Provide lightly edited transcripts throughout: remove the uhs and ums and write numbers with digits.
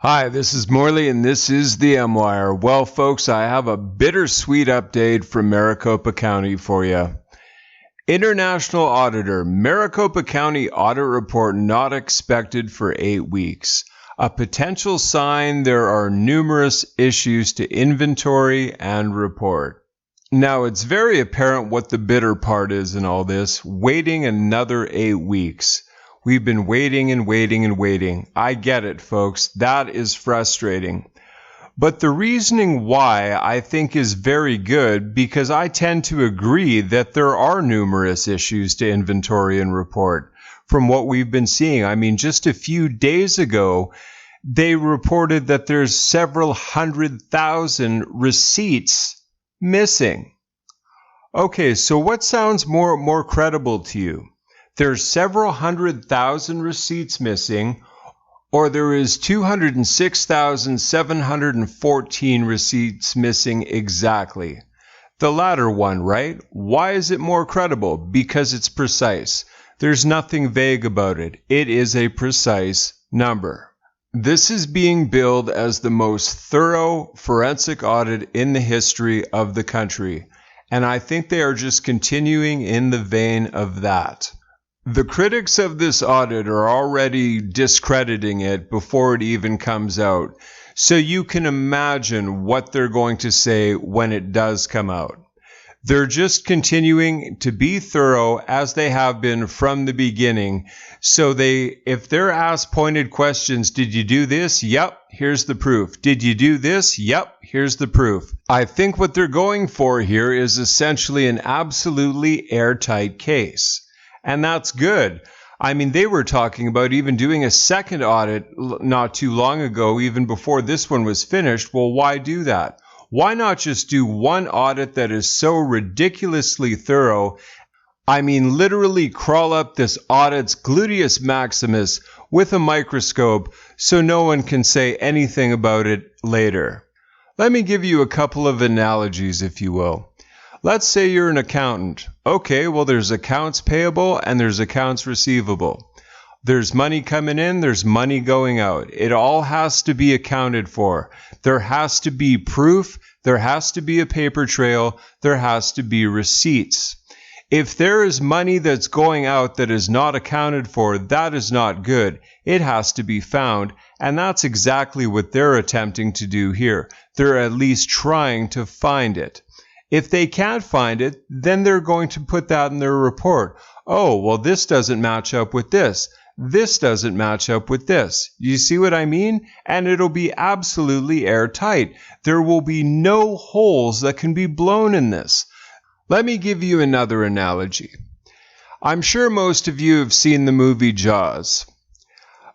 Hi, this is Morley, and this is the M-Wire. Well, folks, I have a bittersweet update from Maricopa County for you. International Auditor, Maricopa County Audit Report not expected for 8 weeks. A potential sign there are numerous issues to inventory and report. Now, it's very apparent what the bitter part is in all this, waiting another 8 weeks. We've been waiting and waiting and waiting. I get it, folks. That is frustrating. But the reasoning why I think is very good, because I tend to agree that there are numerous issues to inventory and report from what we've been seeing. I mean, just a few days ago, they reported that there's several 100,000 receipts missing. Okay, so what sounds more credible to you? There's several 100,000 receipts missing, or there is 206,714 receipts missing exactly. The latter one, right? Why is it more credible? Because it's precise. There's nothing vague about it. It is a precise number. This is being billed as the most thorough forensic audit in the history of the country, and I think they are just continuing in the vein of that. The critics of this audit are already discrediting it before it even comes out, so you can imagine what they're going to say when it does come out. They're just continuing to be thorough as they have been from the beginning, so if they're asked pointed questions, did you do this? Yep, here's the proof. Did you do this? Yep, here's the proof. I think what they're going for here is essentially an absolutely airtight case. And that's good. I mean, they were talking about even doing a second audit not too long ago, even before this one was finished. Well, why do that? Why not just do one audit that is so ridiculously thorough? I mean, literally crawl up this audit's gluteus maximus with a microscope so no one can say anything about it later. Let me give you a couple of analogies, if you will. Let's say you're an accountant. Okay, well, there's accounts payable and there's accounts receivable. There's money coming in, there's money going out. It all has to be accounted for. There has to be proof, there has to be a paper trail, there has to be receipts. If there is money that's going out that is not accounted for, that is not good. It has to be found, and that's exactly what they're attempting to do here. They're at least trying to find it. If they can't find it, then they're going to put that in their report. Oh, well, this doesn't match up with this. This doesn't match up with this. You see what I mean? And it'll be absolutely airtight. There will be no holes that can be blown in this. Let me give you another analogy. I'm sure most of you have seen the movie Jaws.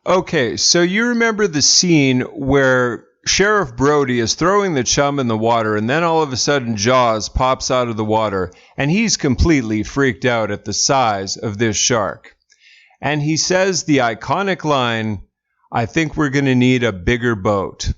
Okay, so you remember the scene where Sheriff Brody is throwing the chum in the water, and then all of a sudden Jaws pops out of the water, and he's completely freaked out at the size of this shark. And he says the iconic line, "I think we're going to need a bigger boat."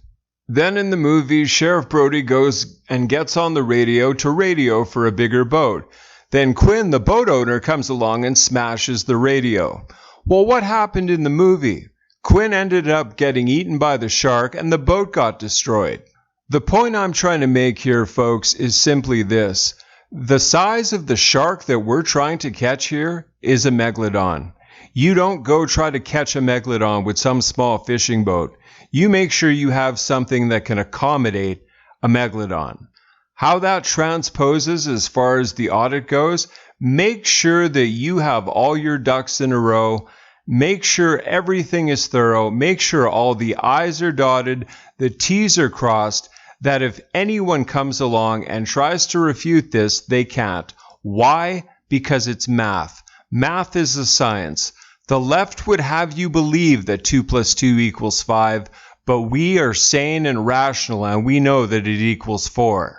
Then in the movie, Sheriff Brody goes and gets on the radio to radio for a bigger boat. Then Quinn, the boat owner, comes along and smashes the radio. Well, what happened in the movie? Quinn ended up getting eaten by the shark and the boat got destroyed. The point I'm trying to make here, folks, is simply this. The size of the shark that we're trying to catch here is a megalodon. You don't go try to catch a megalodon with some small fishing boat. You make sure you have something that can accommodate a megalodon. How that transposes as far as the audit goes, make sure that you have all your ducks in a row. Make sure everything is thorough. Make sure all the I's are dotted, the T's are crossed, that if anyone comes along and tries to refute this, they can't. Why? Because it's math. Math is a science. The left would have you believe that 2 + 2 = 5, but we are sane and rational, and we know that it equals 4.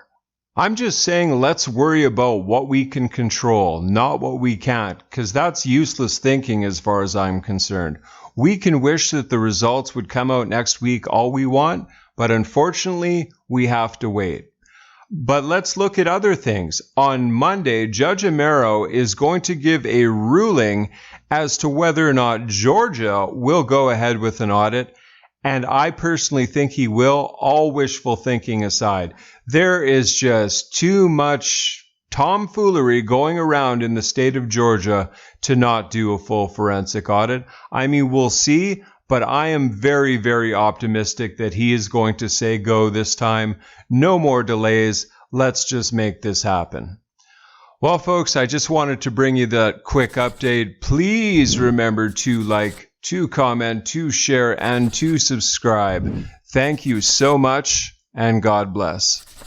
I'm just saying let's worry about what we can control, not what we can't, because that's useless thinking as far as I'm concerned. We can wish that the results would come out next week all we want, but unfortunately, we have to wait. But let's look at other things. On Monday, Judge Amaro is going to give a ruling as to whether or not Georgia will go ahead with an audit, And I personally think he will, all wishful thinking aside. There is just too much tomfoolery going around in the state of Georgia to not do a full forensic audit. I mean, we'll see, but I am very, very optimistic that he is going to say go this time. No more delays. Let's just make this happen. Well, folks, I just wanted to bring you that quick update. Please remember to like, to comment, to share, and to subscribe. Thank you so much, and God bless.